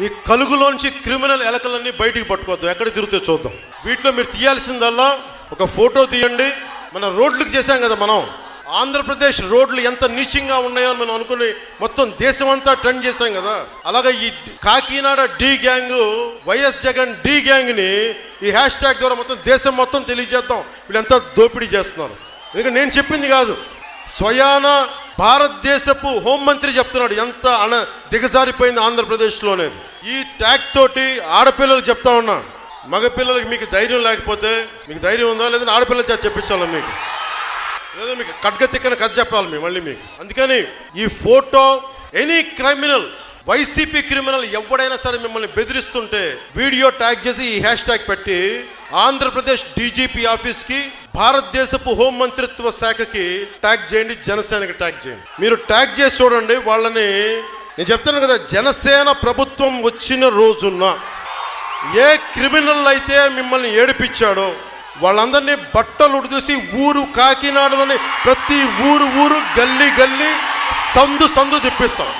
ఈ కలుగులోంచి క్రిమినల్ ఎలకలన్నీ బయటికి పట్టుకోవద్దు, ఎక్కడ తిరుగుతే చూద్దాం. వీటిలో మీరు తీయాల్సిందల్లా ఒక ఫోటో తీయండి. మన రోడ్లకు చేశాం కదా, మనం ఆంధ్రప్రదేశ్ రోడ్లు ఎంత నీచంగా ఉన్నాయో అని మనం అనుకుని మొత్తం దేశం అంతా ట్రెండ్ చేశాం కదా. అలాగే ఈ Kakinada the gang, YS Jagan the గ్యాంగ్ని ఈ హ్యాష్ ట్యాగ్ ద్వారా మొత్తం దేశం మొత్తం తెలియజేద్దాం వీళ్ళు ఎంత దోపిడీ చేస్తున్నారు. ఎందుకంటే నేను చెప్పింది కాదు, స్వయాన భారతదేశపు హోంమంత్రి చెప్తున్నాడు ఎంత దిగజారిపోయింది ఆంధ్రప్రదేశ్లోనే. ఈ ట్యాగ్ తోటి ఆడపిల్లలు చెప్తా ఉన్నా, మగపిల్లలకి మీకు ధైర్యం లేకపోతే, మీకు ధైర్యం ఉందా లేదంటే ఆడపిల్లల చేత చెప్పించాలి, మీకు లేదా మీకు కట్గ తిక్కన కథ చెప్పాలి మేము మళ్ళీ మీకు. అందుకని ఈ photo any criminal, YCP criminal ఎవడైనా సరే మిమ్మల్ని బెదిరిస్తుంటే వీడియో ట్యాగ్ చేసి ఈ హ్యాష్ ట్యాగ్ పెట్టి ఆంధ్రప్రదేశ్ డీజీపీ ఆఫీస్కి, భారతదేశపు హోంమంత్రిత్వ శాఖకి ట్యాగ్ చేయండి, జనసేనకి ట్యాగ్ చేయండి. మీరు ట్యాగ్ చేసి చూడండి వాళ్ళని. నేను చెప్తాను కదా, జనసేన ప్రభుత్వం వచ్చిన రోజున ఏ క్రిమినల్ అయితే మిమ్మల్ని ఏడిపించాడో వాళ్ళందరినీ బట్టలు ఉడిదూసి ఊరు కాకినాడలోని ప్రతి ఊరు గల్లీ సందు తిప్పిస్తాం.